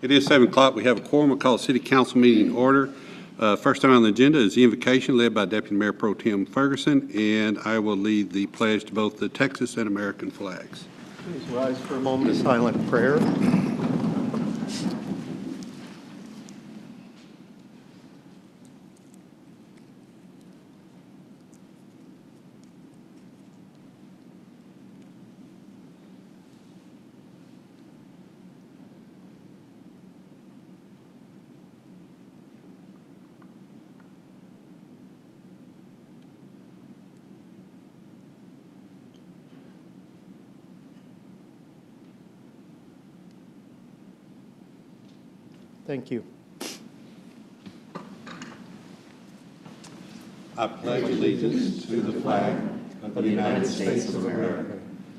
It is 7 o'clock. We have a quorum. We'll call the City Council meeting in order. First item on the agenda is the invocation led by Deputy Mayor Pro Tem Ferguson, and I will lead the pledge to both the Texas and American flags. Please rise for a moment of silent prayer. Thank you. I pledge allegiance to the flag of the United States of America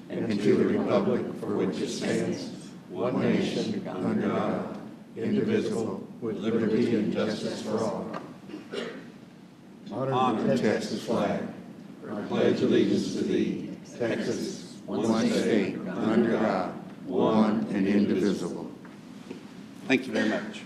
and to the republic for which it stands, one nation, under God, indivisible, with liberty and justice for all. Honor the Texas flag. I pledge allegiance to thee, Texas, one state, under God, one and indivisible. Thank you very much.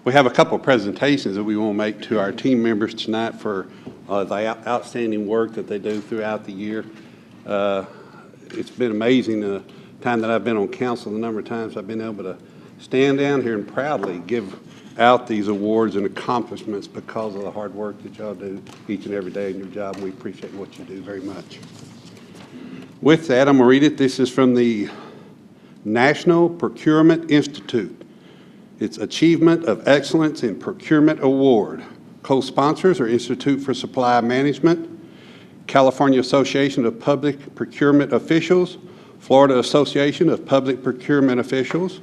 We have a couple of presentations that we want to make to our team members tonight for the outstanding work that they do throughout the year. It's been amazing the time that I've been on council, the number of times I've been able to stand down here and proudly give out these awards and accomplishments because of the hard work that y'all do each and every day in your job. We appreciate what you do very much. With that, I'm going to read it. This is from the National Procurement Institute. It's Achievement of Excellence in Procurement Award. Co-sponsors are Institute for Supply Management, California Association of Public Procurement Officials, Florida Association of Public Procurement Officials,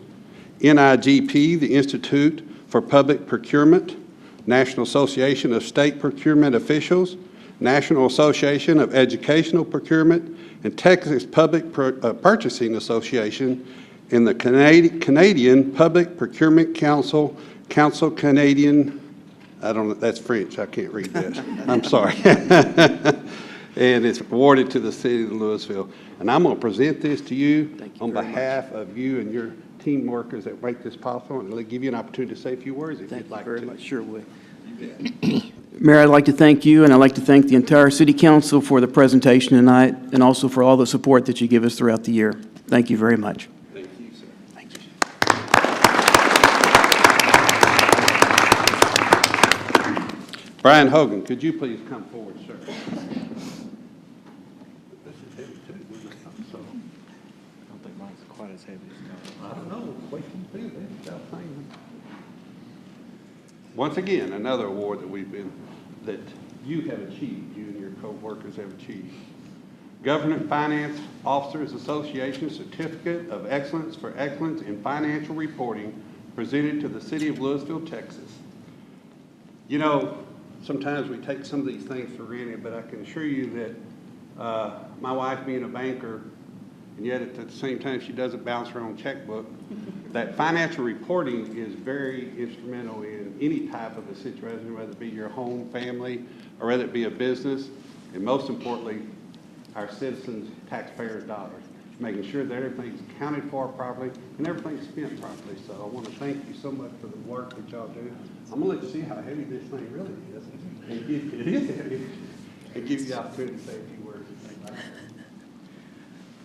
NIGP, the Institute for Public Procurement, National Association of State Procurement Officials, National Association of Educational Procurement, and Texas Public Purchasing Association, in the Canadian Public Procurement Council, Council Canadian, I don't know, that's French, I can't read that. I'm sorry. And it's awarded to the city of Louisville. And I'm going to present this to you on behalf of you and your team workers that make this possible, and I'll give you an opportunity to say a few words if you'd like to. Thank you very much. Sure would. Mayor, I'd like to thank you, and I'd like to thank the entire City Council for the presentation tonight, and also for all the support that you give us throughout the year. Thank you very much. Thank you, sir. Thank you. Brian Hogan, could you please come forward, sir? This is heavy too, isn't it? So, I don't think mine's quite as heavy as yours. I don't know. Wait till you feel it. It's about the same. Once again, another award that you have achieved, you and your co-workers have achieved. Government Finance Officers Association Certificate of Excellence for Excellence in Financial Reporting, presented to the city of Louisville, Texas. You know, sometimes we take some of these things for granted, but I can assure you that my wife being a banker, and yet at the same time she doesn't bounce her own checkbook, that financial reporting is very instrumental in any type of a situation, whether it be your home, family, or whether it be a business, and most importantly, our citizens, taxpayers' dollars, making sure that everything's accounted for properly and everything's spent properly. So I want to thank you so much for the work that y'all do. I'm going to let you see how heavy this thing really is. And it is heavy. And give you the opportunity to say a few words.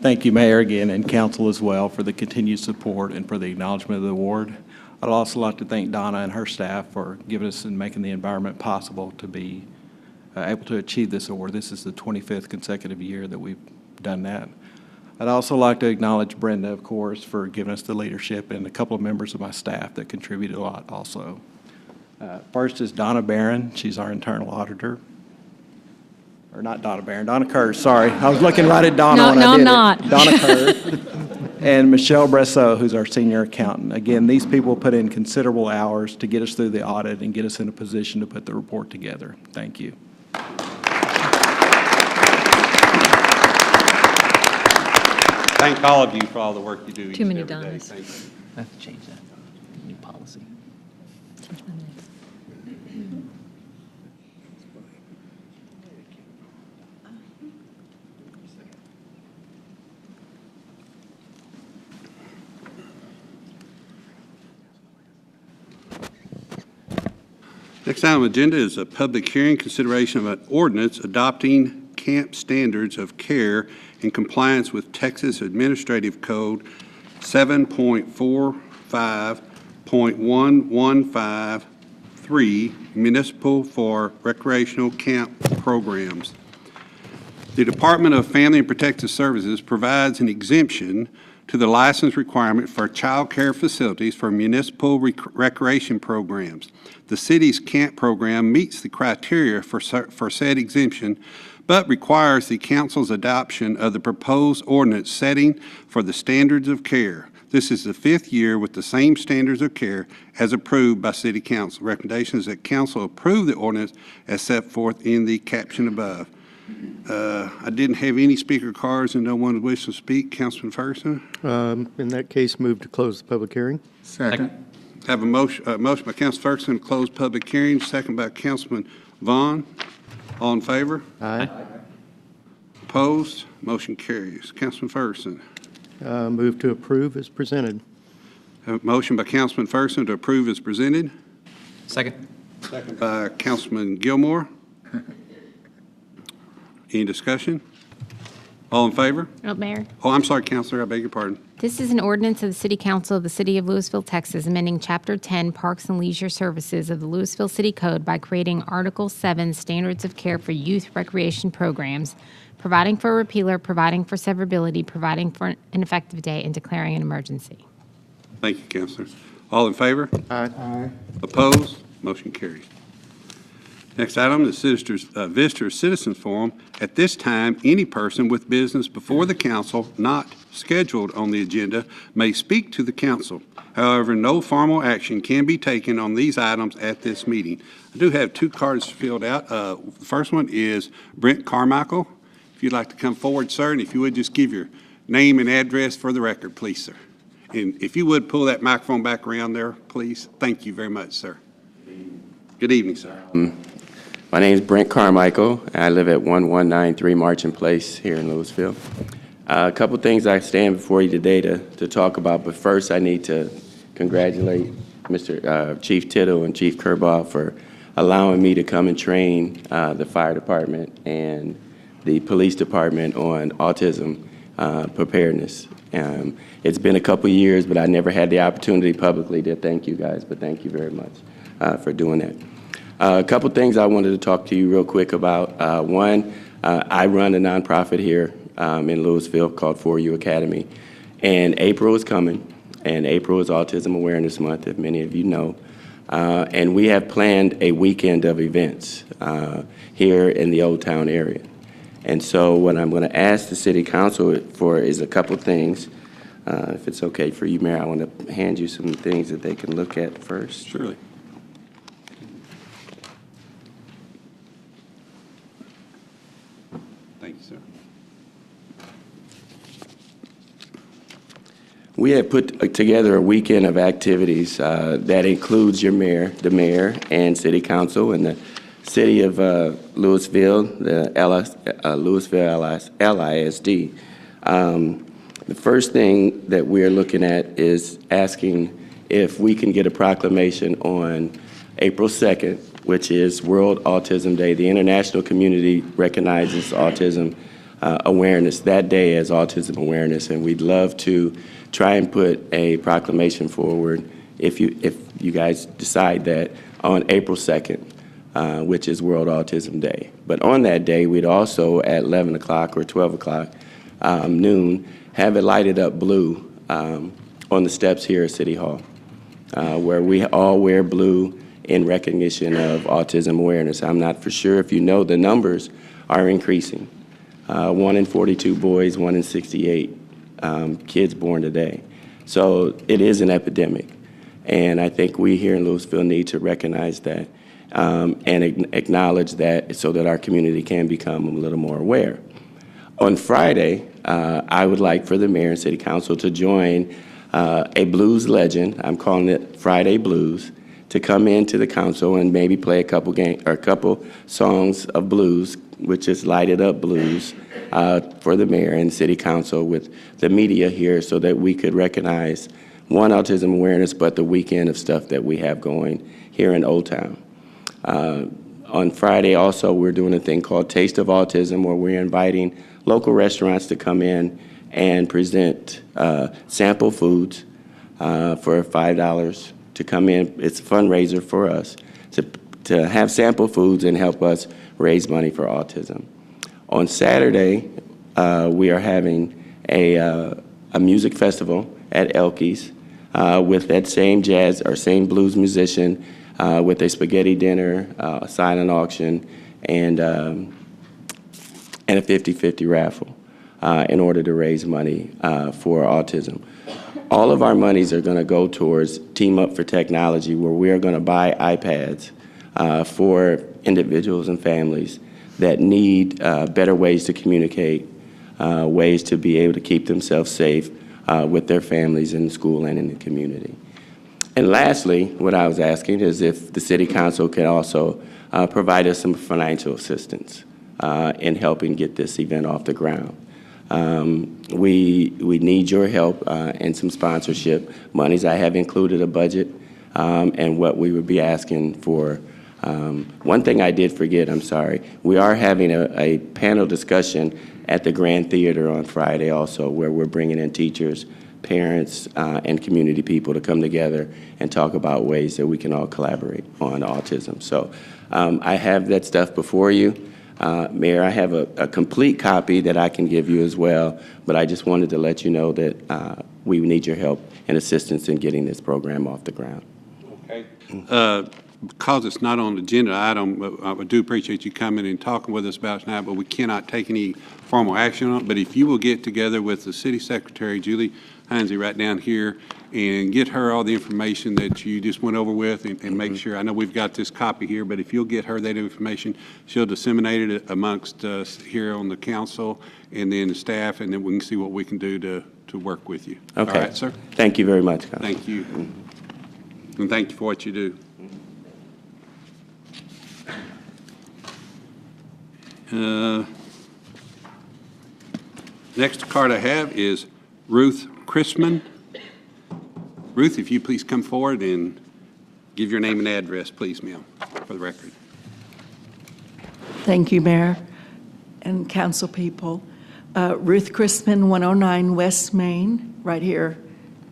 Thank you, Mayor, again, and Council as well, for the continued support and for the acknowledgement of the award. I'd also like to thank Donna and her staff for giving us and making the environment possible to be able to achieve this award. This is the 25th consecutive year that we've done that. I'd also like to acknowledge Brenda, of course, for giving us the leadership, and a couple of members of my staff that contributed a lot also. First is Donna Barron. She's our internal auditor. Or not Donna Barron, Donna Kerr, sorry. I was looking right at Donna when I did it. No, I'm not. Donna Kerr. And Michelle Bressot, who's our senior accountant. Again, these people put in considerable hours to get us through the audit and get us in a position to put the report together. Thank you. Thank all of you for all the work you do each Too and many every day. Donnas. Thank you. I have to change that. New policy. Change my name. Next item on the agenda is a public hearing, consideration of an ordinance adopting camp standards of care in compliance with Texas Administrative Code 7.45.1153, municipal for recreational camp programs. The Department of Family and Protective Services provides an exemption to the license requirement for child care facilities for municipal recreation programs. The city's camp program meets the criteria for said exemption, but requires the council's adoption of the proposed ordinance setting for the standards of care. This is the 5th year with the same standards of care as approved by City Council. Recommendation is that council approve the ordinance as set forth in the caption above. I didn't have any speaker cards and no one wishes to speak. Councilman Ferguson? In that case, move to close the public hearing. Second. Have a motion by Councilman Ferguson to close public hearing, second by Councilman Vaughn. All in favor? Aye. Opposed? Motion carries. Councilman Ferguson. Move to approve as presented. Have a motion by Councilman Ferguson to approve as presented. Second. Second by Councilman Gilmore. Any discussion? All in favor? Oh, Mayor, Oh, I'm sorry, Counselor, I beg your pardon. this is an ordinance of the City Council of the City of Lewisville, Texas, amending Chapter 10 Parks and Leisure Services of the Lewisville City Code by creating Article 7 Standards of Care for Youth Recreation Programs, providing for a repealer, providing for severability, providing for an effective date, and declaring an emergency. Thank you, Counselor. All in favor? Aye. Opposed? Motion carries. Next item is Visitor Citizens Forum. At this time, any person with business before the council not scheduled on the agenda may speak to the council. However, no formal action can be taken on these items at this meeting. I do have 2 cards filled out. The first one is Brent Carmichael. If you'd like to come forward, sir, and if you would just give your name and address for the record, please, sir. And if you would pull that microphone back around there, please. Thank you very much, sir. Good evening, sir. My name is Brent Carmichael. I live at 1193 Marching Place here in Lewisville. A couple things I stand before you today to talk about, but first I need to congratulate Mr. Chief Tittle and Chief Kerbaugh for allowing me to come and train the fire department and the police department on autism preparedness. It's been a couple years, but I never had the opportunity publicly to thank you guys, but thank you very much for doing that. A couple things I wanted to talk to you real quick about. One, I run a nonprofit here in Lewisville called For You Academy, and April is coming, and April is Autism Awareness Month, if many of you know, and we have planned a weekend of events here in the Old Town area. And so what I'm going to ask the City Council for is a couple things. If it's okay for you, Mayor, I want to hand you some things that they can look at first. Surely. Thank you, sir. We have put together a weekend of activities that includes the mayor and city council and the city of Lewisville, the Lewisville LISD. The first thing that we're looking at is asking if we can get a proclamation on April 2nd, which is World Autism Day. The international community recognizes autism awareness that day as Autism Awareness, and we'd love to try and put a proclamation forward if you guys decide that on April 2nd, which is World Autism Day. But on that day, we'd also at 11 o'clock or 12 o'clock noon have it lighted up blue on the steps here at City Hall, where we all wear blue in recognition of autism awareness. I'm not for sure if you know the numbers are increasing. 1 in 42 boys, 1 in 68 kids born today. So it is an epidemic. And I think we here in Lewisville need to recognize that and acknowledge that so that our community can become a little more aware. On Friday, I would like for the mayor and city council to join a blues legend, I'm calling it Friday Blues, to come into the council and maybe play a couple songs of blues, which is lighted up blues, for the mayor and city council with the media here so that we could recognize, one, autism awareness, but the weekend of stuff that we have going here in Old Town. On Friday also, we're doing a thing called Taste of Autism, where we're inviting local restaurants to come in and present sample foods for $5 to come in. It's a fundraiser for us to have sample foods and help us raise money for autism. On Saturday, we are having a music festival at Elke's with that same jazz or same blues musician with a spaghetti dinner, a silent auction, and a 50-50 raffle in order to raise money for autism. All of our monies are going to go towards Team Up for Technology, where we are going to buy iPads for individuals and families that need better ways to communicate, ways to be able to keep themselves safe with their families in school and in the community. And lastly, what I was asking is if the City Council could also provide us some financial assistance in helping get this event off the ground. We need your help and some sponsorship monies. I have included a budget and what we would be asking for. One thing I did forget, I'm sorry, we are having a panel discussion at the Grand Theater on Friday also, where we're bringing in teachers, parents, and community people to come together and talk about ways that we can all collaborate on autism. So I have that stuff before you. Mayor, I have a complete copy that I can give you as well, but I just wanted to let you know that we need your help and assistance in getting this program off the ground. Okay. Because it's not on the agenda item, I do appreciate you coming and talking with us about it tonight, but we cannot take any formal action on it. But if you will get together with the City Secretary, Julie Heinze, right down here, and get her all the information that you just went over with and make sure, I know we've got this copy here, but if you'll get her that information, she'll disseminate it amongst us here on the council and then the staff, and then we can see what we can do to work with you. Okay. All right, sir? Thank you very much, Council. Thank you. And thank you for what you do. Next card I have is Ruth Chrisman. Ruth, if you please come forward and give your name and address, please, ma'am, for the record. Thank you, Mayor and council people. Ruth Chrisman, 109 West Main, right here.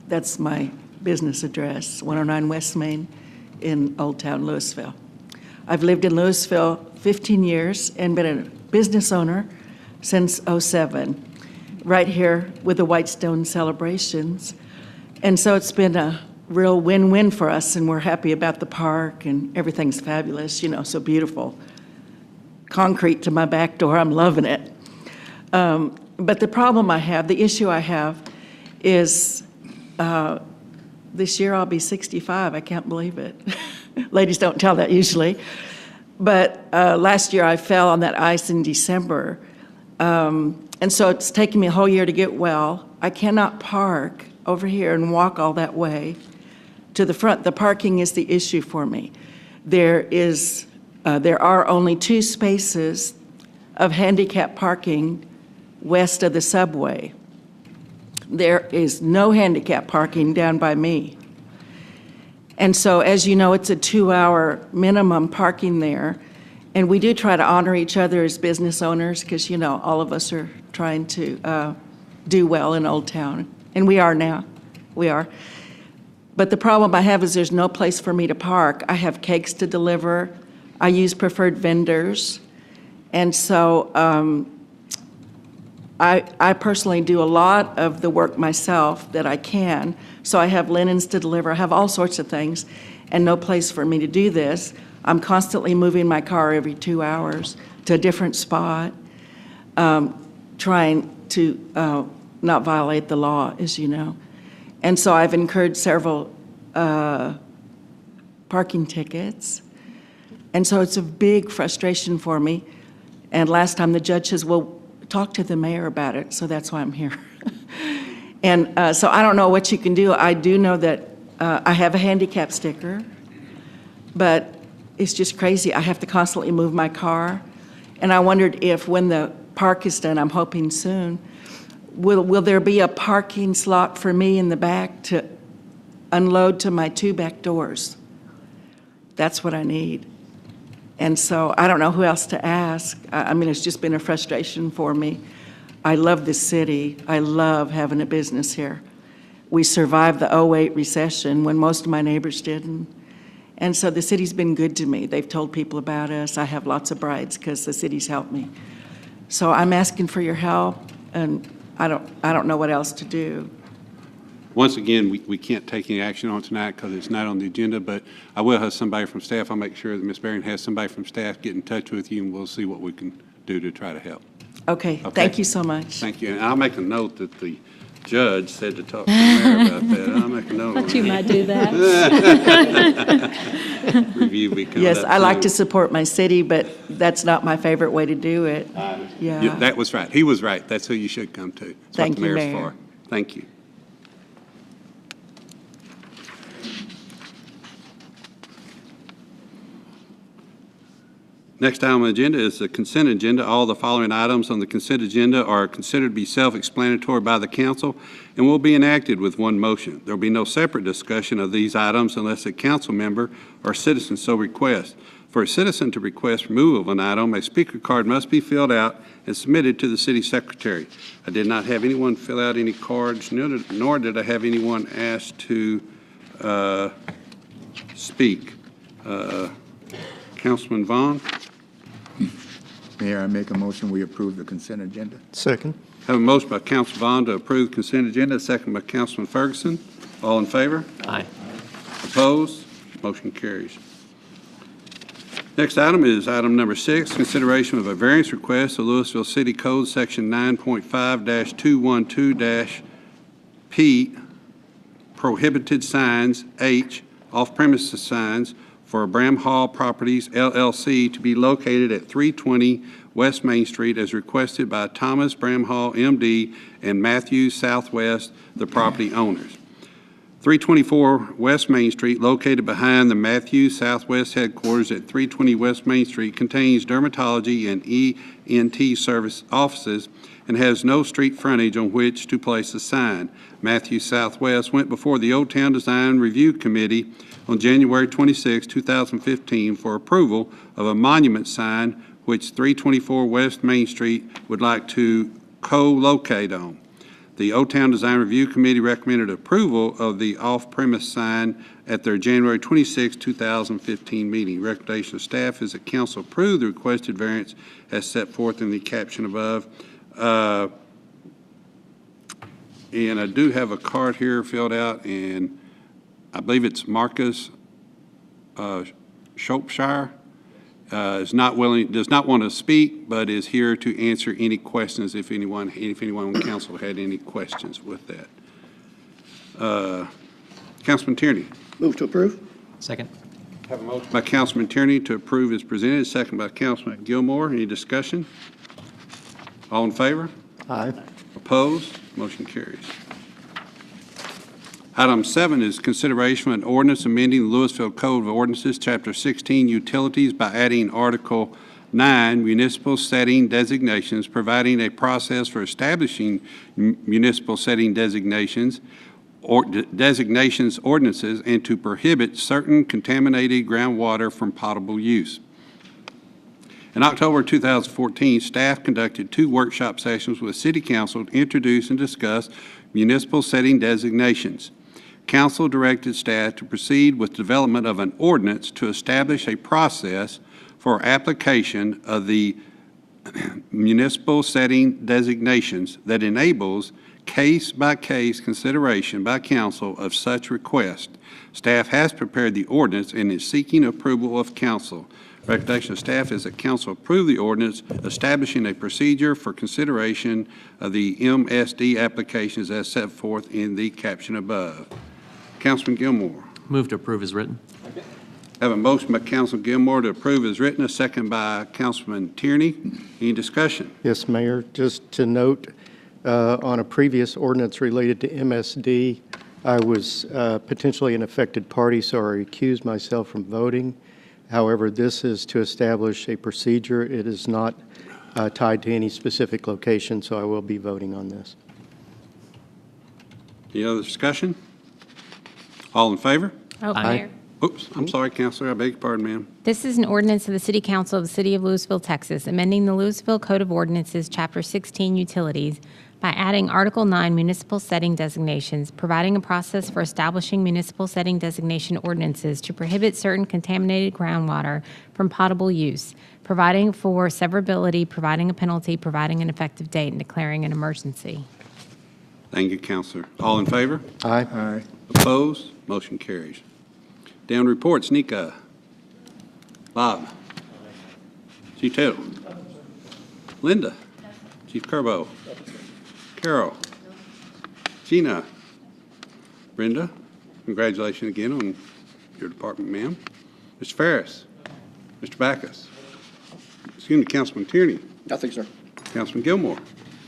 That's my business address, 109 West Main in Old Town, Lewisville. I've lived in Lewisville 15 years and been a business owner since '07, right here with the Whitestone celebrations. And so it's been a real win-win for us, and we're happy about the park, and everything's fabulous, you know, so beautiful. Concrete to my back door, I'm loving it. But the problem I have, the issue I have is this year I'll be 65. I can't believe it. Ladies don't tell that usually. But last year I fell on that ice in December. And so it's taken me a whole year to get well. I cannot park over here and walk all that way to the front. The parking is the issue for me. There are only 2 spaces of handicap parking west of the subway. There is no handicap parking down by me. And so, as you know, it's a 2-hour minimum parking there. And we do try to honor each other as business owners because, you know, all of us are trying to do well in Old Town. And we are now. We are. But the problem I have is there's no place for me to park. I have cakes to deliver. I use preferred vendors. And so I personally do a lot of the work myself that I can. So I have linens to deliver, I have all sorts of things, and no place for me to do this. I'm constantly moving my car every 2 hours to a different spot, trying to not violate the law, as you know. And so I've incurred several parking tickets. And so it's a big frustration for me. And last time the judge says, well, talk to the mayor about it, so that's why I'm here. And so I don't know what you can do. I do know that I have a handicap sticker, but it's just crazy. I have to constantly move my car. And I wondered if when the park is done, I'm hoping soon, will there be a parking slot for me in the back to unload to my 2 back doors? That's what I need. And so I don't know who else to ask. I mean, it's just been a frustration for me. I love this city. I love having a business here. We survived the '08 recession when most of my neighbors didn't. And so the city's been good to me. They've told people about us. I have lots of brides because the city's helped me. So I'm asking for your help, and I don't know what else to do. Once again, we can't take any action on tonight because it's not on the agenda, but I will have somebody from staff. I'll make sure that Ms. Barron has somebody from staff get in touch with you, and we'll see what we can do to try to help. Okay, thank you so much. Thank you. And I'll make a note that the judge said to talk to the mayor about that. I'll make a note on Thought you that. might do that. Review be coming Yes, up I like to soon. support my city, but that's not my favorite way to do it. Yeah. That was right. He was right. That's who you should come to. That's Thank what the you, mayor's Mayor. for. Thank you. Next item on the agenda is the consent agenda. All the following items on the consent agenda are considered to be self-explanatory by the council and will be enacted with one motion. There will be no separate discussion of these items unless a council member or citizen so requests. For a citizen to request removal of an item, a speaker card must be filled out and submitted to the city secretary. I did not have anyone fill out any cards, nor did I have anyone ask to speak. Councilman Vaughn? Mayor, I make a motion, we approve the consent agenda. Second. Have a motion by Councilman Vaughn to approve the consent agenda, a second by Councilman Ferguson. All in favor? Aye. Opposed? Motion carries. Next item is item number 6, consideration of a variance request of Louisville City Code, Section 9.5-212-P, prohibited signs, H, off-premises signs, for Bram Hall Properties, LLC, to be located at 320 West Main Street as requested by Thomas Bram Hall, M.D., and Matthew Southwest, the property owners. 324 West Main Street, located behind the Matthews Southwest headquarters at 320 West Main Street, contains dermatology and ENT service offices and has no street frontage on which to place a sign. Matthews Southwest went before the Old Town Design Review Committee on January 26, 2015 for approval of a monument sign which 324 West Main Street would like to co-locate on. The Old Town Design Review Committee recommended approval of the off-premise sign at their January 26, 2015 meeting. Recommendation of staff is that council approve the requested variance as set forth in the caption above. And I do have a card here filled out, and I believe it's Marcus Shropshire. Does not want to speak, but is here to answer any questions if anyone on council had any questions with that. Councilman Tierney. Move to approve. Second. Have a motion by Councilman Tierney to approve as presented, second by Councilman Gilmore. Any discussion? All in favor? Aye. Opposed? Motion carries. Item 7 is consideration of an ordinance amending the Louisville Code of Ordinances, Chapter 16, Utilities, by adding Article 9, Municipal Setting Designations, providing a process for establishing municipal setting designations ordinances, and to prohibit certain contaminated groundwater from potable use. In October 2014, staff conducted 2 workshop sessions with City Council to introduce and discuss municipal setting designations. Council directed staff to proceed with development of an ordinance to establish a process for application of the municipal setting designations that enables case-by-case consideration by council of such request. Staff has prepared the ordinance and is seeking approval of council. Recommendation of staff is that council approve the ordinance establishing a procedure for consideration of the MSD applications as set forth in the caption above. Councilman Gilmore. Move to approve as written. Have a motion by Councilman Gilmore to approve as written, a second by Councilman Tierney. Any discussion? Yes, Mayor, just to note, on a previous ordinance related to MSD, I was potentially an affected party, so I recused myself from voting. However, this is to establish a procedure. It is not tied to any specific location, so I will be voting on this. Any other discussion? All in favor? Oh, Aye. Mayor. Oops, I'm sorry, Counselor. I beg your pardon, ma'am. This is an ordinance of the City Council of the City of Lewisville, Texas, amending the Lewisville Code of Ordinances, Chapter 16, Utilities, by adding Article 9, Municipal Setting Designations, providing a process for establishing municipal setting designation ordinances to prohibit certain contaminated groundwater from potable use, providing for severability, providing a penalty, providing an effective date, and declaring an emergency. Thank you, Counselor. All in favor? Aye. Aye. Opposed? Motion carries. Down reports, Nika. Bob. Chief Taylor. Linda. Chief Kerbo. Carol. Gina. Brenda. Congratulations again on your department, ma'am. Mr. Ferris. Mr. Backus. Excuse me, Councilman Tierney. Nothing, sir. Councilman Gilmore.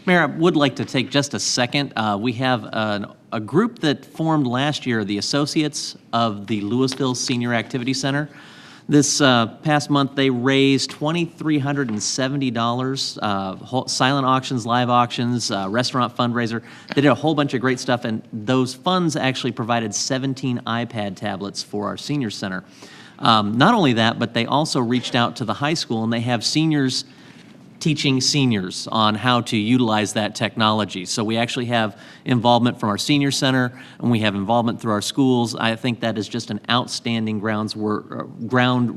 Mayor, I would like to take just a second. We have a group that formed last year, the Associates of the Lewisville Senior Activity Center. This past month, they raised $2,370, silent auctions, live auctions, restaurant fundraiser. They did a whole bunch of great stuff, and those funds actually provided 17 iPad tablets for our senior center. Not only that, but they also reached out to the high school, and they have seniors teaching seniors on how to utilize that technology. So we actually have involvement from our senior center, and we have involvement through our schools. I think that is just an outstanding ground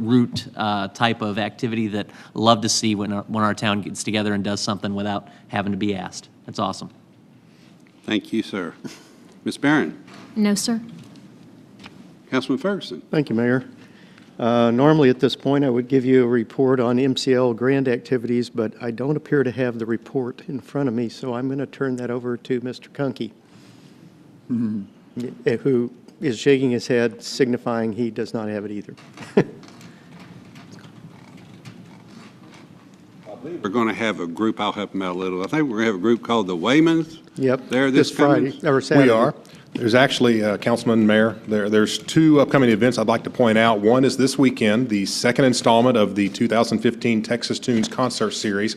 root type of activity that I love to see when our town gets together and does something without having to be asked. That's awesome. Thank you, sir. Ms. Barron. No, sir. Councilman Ferguson. Thank you, Mayor. Normally at this point, I would give you a report on MCL grant activities, but I don't appear to have the report in front of me, so I'm going to turn that over to Mr. Kunke, who is shaking his head, signifying he does not have it either. We're going to have a group, I'll help them out a little. I think we're going to have a group called the Waymans. Yep. They're this Friday, or Saturday. We are. There's actually, Councilman, Mayor, there's two upcoming events I'd like to point out. One is this weekend, the second installment of the 2015 Texas Tunes Concert Series.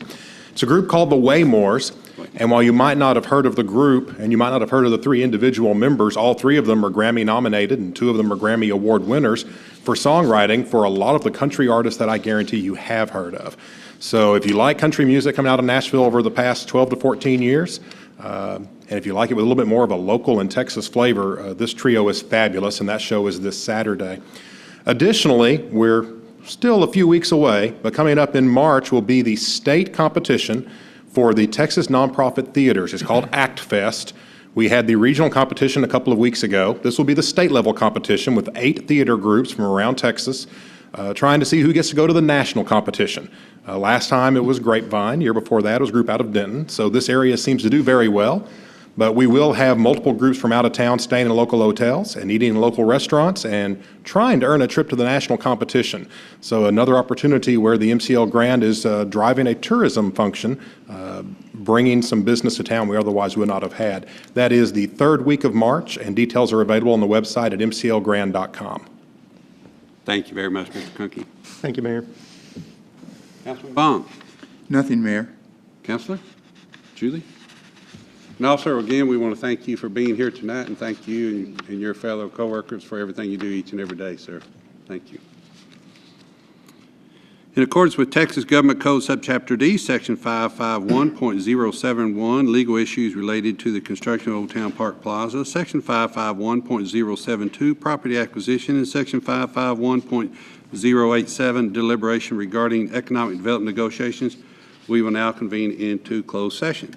It's a group called the Waymores, and while you might not have heard of the group, and you might not have heard of the three individual members, all three of them are Grammy nominated, and two of them are Grammy Award winners for songwriting for a lot of the country artists that I guarantee you have heard of. So if you like country music coming out of Nashville over the past 12 to 14 years, and if you like it with a little bit more of a local and Texas flavor, this trio is fabulous, and that show is this Saturday. Additionally, we're still a few weeks away, but coming up in March will be the state competition for the Texas Nonprofit Theaters. It's called Act Fest. We had the regional competition a couple of weeks ago. This will be the state-level competition with 8 theater groups from around Texas, trying to see who gets to go to the national competition. Last time it was Grapevine. Year before that it was a group out of Denton. So this area seems to do very well. But we will have multiple groups from out of town staying in local hotels and eating in local restaurants and trying to earn a trip to the national competition. So another opportunity where the MCL Grand is driving a tourism function, bringing some business to town we otherwise would not have had. That is the third week of March, and details are available on the website at mclgrand.com. Thank you very much, Mr. Kunke. Thank you, Mayor. Councilman Bond. Nothing, Mayor. Councilor? Julie? And also, again, we want to thank you for being here tonight, and thank you and your fellow coworkers for everything you do each and every day, sir. Thank you. In accordance with Texas Government Code Subchapter D, Section 551.071, legal issues related to the construction of Old Town Park Plaza, Section 551.072, property acquisition, and Section 551.087, deliberation regarding economic development negotiations, We will now convene into closed session.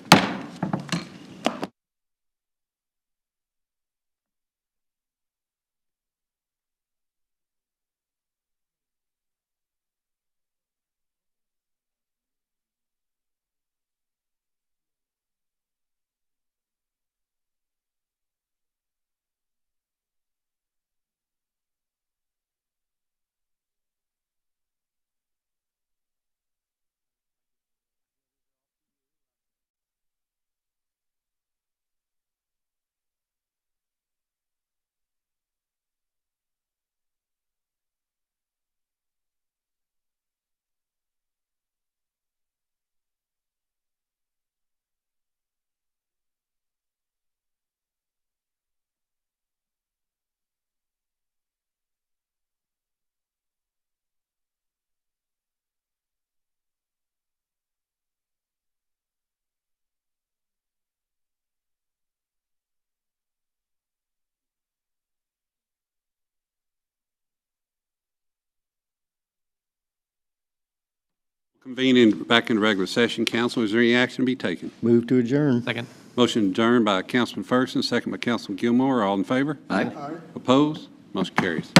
Convening back into regular session. Council, is there any action to be taken? Move to adjourn. Second. Motion adjourned by Councilman Ferguson, second by Councilman Gilmore. All in favor? Aye. Opposed? Motion carries.